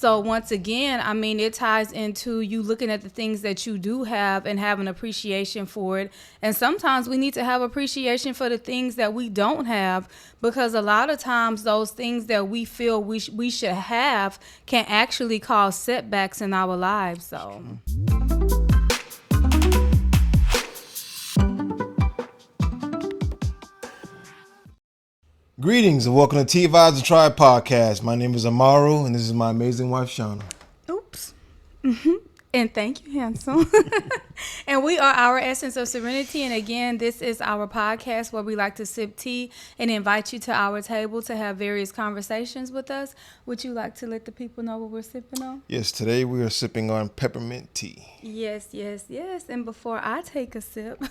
So once again, I mean, it ties into you looking at the things that you do have and have an appreciation for it. And sometimes we need to have appreciation for the things that we don't have, because a lot of times those things that we feel we should have can actually cause setbacks in our lives. So. Greetings and welcome to Tea Vybz Tribe Podcast. My name is Amaru and this is my amazing wife, Shana. Oops. And thank you, handsome. And we are Our Essence of Serenity. And again, this is our podcast where we like to sip tea and invite you to our table to have various conversations with us. Would you like to let the people know what we're sipping on? Yes, today we are sipping on peppermint tea. Yes. And before I take a sip,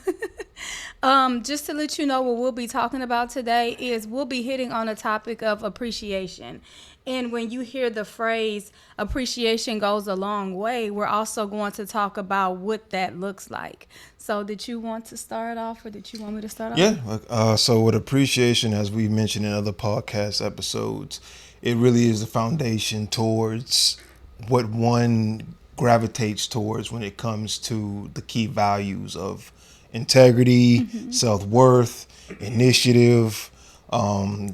just to let you know what we'll be talking about today is we'll be hitting on a topic of appreciation. And when you hear the phrase appreciation goes a long way, we're also going to talk about what that looks like. So did you want to start off or did you want me to start off? Yeah. So with appreciation, as we mentioned in other podcast episodes, it really is the foundation towards what one gravitates towards when it comes to the key values of integrity, self-worth, initiative,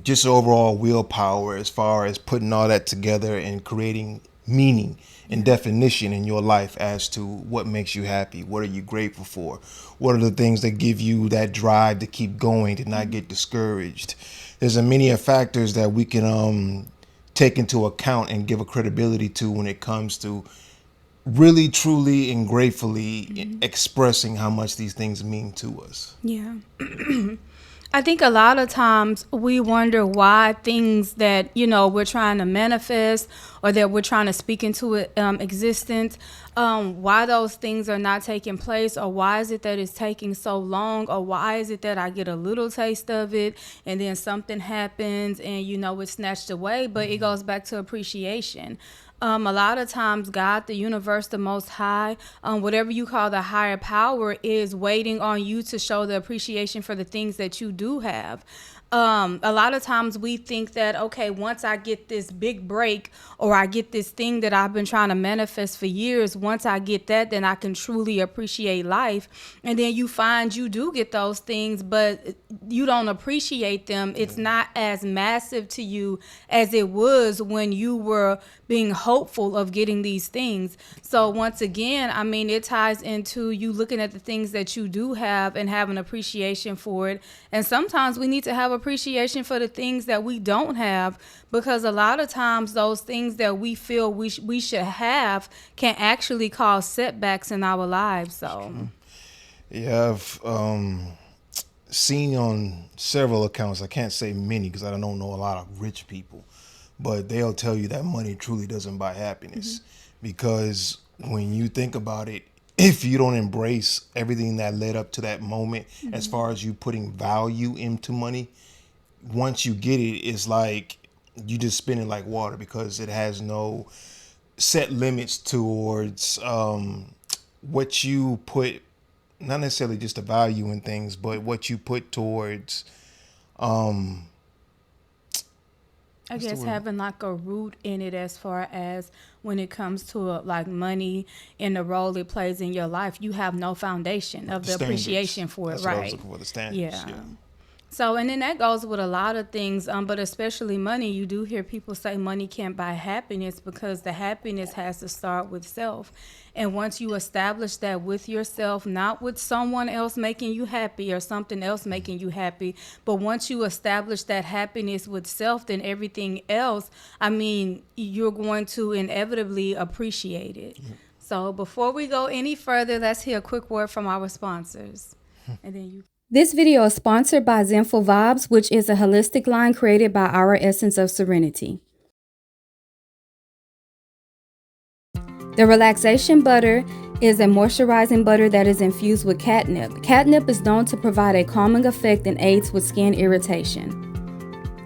just overall willpower as far as putting all that together and creating meaning and definition in your life as to what makes you happy. What are you grateful for? What are the things that give you that drive to keep going, to not get discouraged? There's a many factors that we can take into account and give a credibility to when it comes to really, truly, and gratefully expressing how much these things mean to us. Yeah. I think a lot of times we wonder why things that, we're trying to manifest or that we're trying to speak into existence, why those things are not taking place, or why is it that it's taking so long, or why is it that I get a little taste of it and then something happens and, it's snatched away. But it goes back to appreciation. A lot of times God, the universe, the Most High, whatever you call the higher power, is waiting on you to show the appreciation for the things that you do have. A lot of times we think that, okay, once I get this big break or I get this thing that I've been trying to manifest for years, once I get that, then I can truly appreciate life. And then you find you do get those things, but you don't appreciate them. It's not as massive to you as it was when you were being hopeful of getting these things. So once again, I mean, it ties into you looking at the things that you do have and have an appreciation for it. And sometimes we need to have appreciation for the things that we don't have, because a lot of times those things that we feel we should have can actually cause setbacks in our lives. So yeah, I've seen on several accounts, I can't say many because I don't know a lot of rich people, but they'll tell you that money truly doesn't buy happiness. Because when you think about it, if you don't embrace everything that led up to that moment, as far as you putting value into money, once you get it, it's like you just spin it like water, because it has no set limits towards what you put, not necessarily just the value in things, but what you put towards I guess having like a root in it, as far as when it comes to like money and the role it plays in your life, you have no foundation of the appreciation for it. That's what I was looking for, the standards. Yeah. So, and then that goes with a lot of things, but especially money. You do hear people say money can't buy happiness, because the happiness has to start with self. And once you establish that with yourself, not with someone else making you happy or something else making you happy, but once you establish that happiness with self, then everything else, I mean, you're going to inevitably appreciate it. So before we go any further, let's hear a quick word from our sponsors. And then you. This video is sponsored by Zenful Vibes, which is a holistic line created by Our Essence of Serenity. The Relaxation butter is a moisturizing butter that is infused with catnip. Catnip is known to provide a calming effect and aids with skin irritation.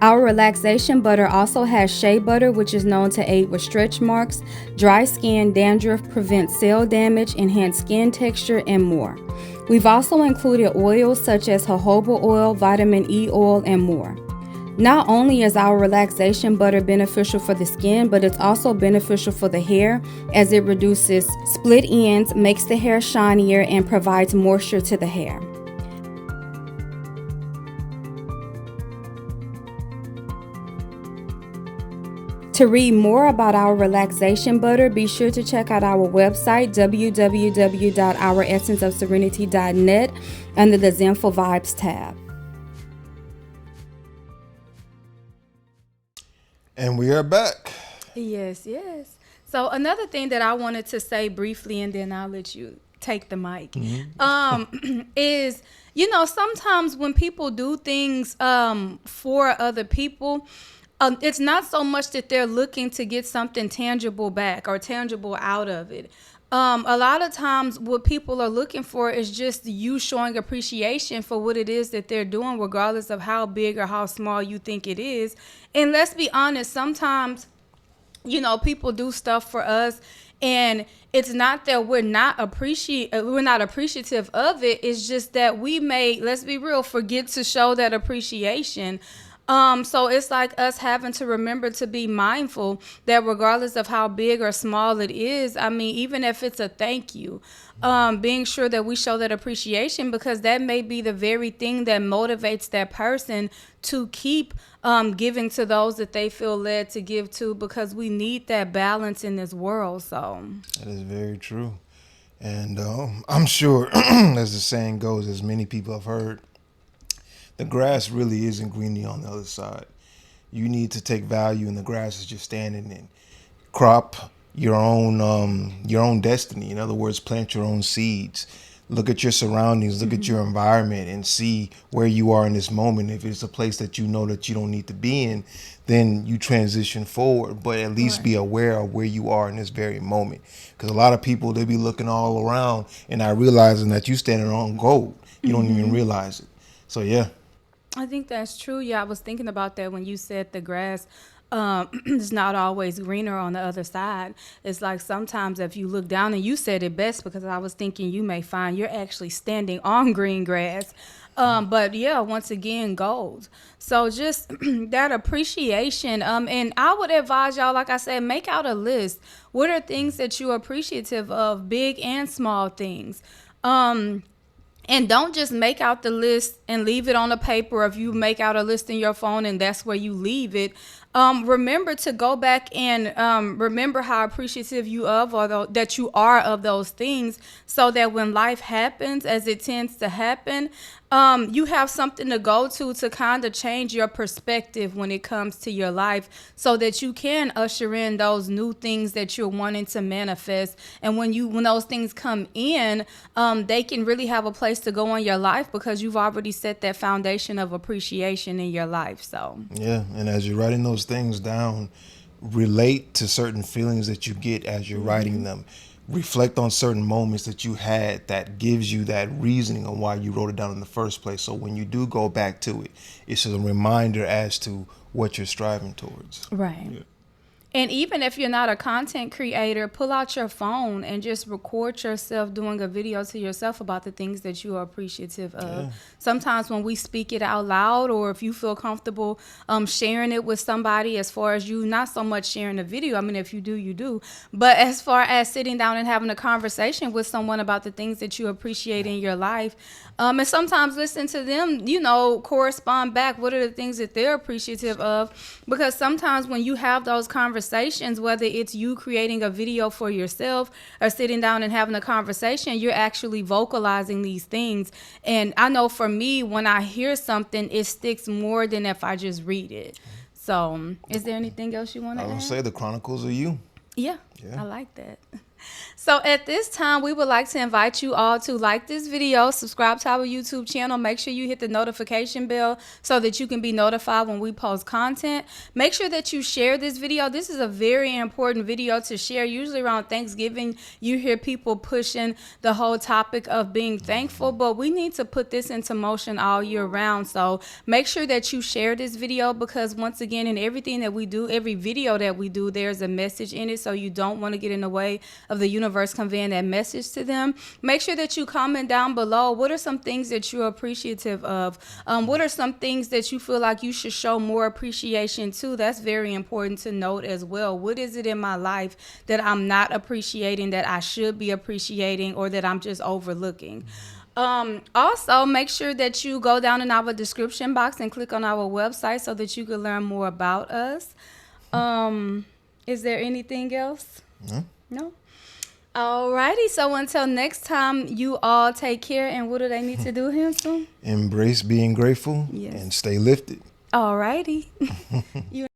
Our Relaxation butter also has shea butter, which is known to aid with stretch marks, dry skin, dandruff, prevent cell damage, enhance skin texture, and more. We've also included oils such as jojoba oil, vitamin E oil, and more. Not only is our relaxation butter beneficial for the skin, but it's also beneficial for the hair as it reduces split ends, makes the hair shinier, and provides moisture to the hair. To read more about our relaxation butter, be sure to check out our website, www.ouressenceofserenity.net, under the Zenful Vibes tab. And we are back. Yes. So another thing that I wanted to say briefly, and then I'll let you take the mic, is, sometimes when people do things for other people, it's not so much that they're looking to get something tangible back or tangible out of it. A lot of times what people are looking for is just you showing appreciation for what it is that they're doing, regardless of how big or how small you think it is. And let's be honest, sometimes, people do stuff for us, and it's not that we're not appreciative of it. It's just that we may, let's be real, forget to show that appreciation. So it's like us having to remember to be mindful that regardless of how big or small it is, even if it's a thank you, being sure that we show that appreciation, because that may be the very thing that motivates that person to keep giving to those that they feel led to give to, because we need that balance in this world. So that is very true. And I'm sure, as the saying goes, as many people have heard, the grass really isn't greener on the other side. You need to take value in the grass that you're standing in. Crop your own destiny. In other words, plant your own seeds. Look at your surroundings, look at your environment, and see where you are in this moment. If it's a place that you know that you don't need to be in, then you transition forward. But at least be aware of where you are in this very moment. Because a lot of people, they be looking all around and not realizing that you standing on gold. You don't even realize it. So, yeah. I think that's true. Yeah, I was thinking about that when you said the grass is not always greener on the other side. It's like sometimes if you look down, and you said it best, because I was thinking you may find you're actually standing on green grass. But yeah, once again, gold. So just that appreciation. And I would advise y'all, like I said, make out a list. What are things that you're appreciative of, big and small things? And don't just make out the list and leave it on a paper. If you make out a list in your phone and that's where you leave it, remember to go back and remember how appreciative you of, or that you are of those things, so that when life happens, as it tends to happen, you have something to go to kind of change your perspective when it comes to your life, so that you can usher in those new things that you're wanting to manifest. And when those things come in, they can really have a place to go in your life, because you've already set that foundation of appreciation in your life. So yeah, and as you're writing those things down, relate to certain feelings that you get as you're writing them. Reflect on certain moments that you had that gives you that reasoning on why you wrote it down in the first place. So when you do go back to it, it's a reminder as to what you're striving towards. right. Yeah. And even if you're not a content creator, pull out your phone and just record yourself doing a video to yourself about the things that you are appreciative of. Yeah. Sometimes when we speak it out loud, or if you feel comfortable sharing it with somebody, as far as you, not so much sharing a video. If you do, you do. But as far as sitting down and having a conversation with someone about the things that you appreciate in your life, and sometimes listen to them, correspond back. What are the things that they're appreciative of? Because sometimes when you have those conversations, whether it's you creating a video for yourself or sitting down and having a conversation, you're actually vocalizing these things. And I know for me, when I hear something, it sticks more than if I just read it. So is there anything else you want to add? I would say the chronicles of you. Yeah, I like that. So at this time, we would like to invite you all to like this video, subscribe to our YouTube channel. Make sure you hit the notification bell so that you can be notified when we post content. Make sure that you share this video. This is a very important video to share. Usually around Thanksgiving, you hear people pushing the whole topic of being thankful, but we need to put this into motion all year round. So make sure that you share this video, because once again, in everything that we do, every video that we do, there's a message in it. So you don't want to get in the way of the universe conveying that message to them. Make sure that you comment down below. What are some things that you're appreciative of? What are some things that you feel like you should show more appreciation to? That's very important to note as well. What is it in my life that I'm not appreciating that I should be appreciating, or that I'm just overlooking? Also, make sure that you go down in our description box and click on our website so that you can learn more about us. Is there anything else? No? Alrighty, so until next time, you all take care. And what do they need to do, Hansel? Embrace being grateful and stay lifted. Alrighty. You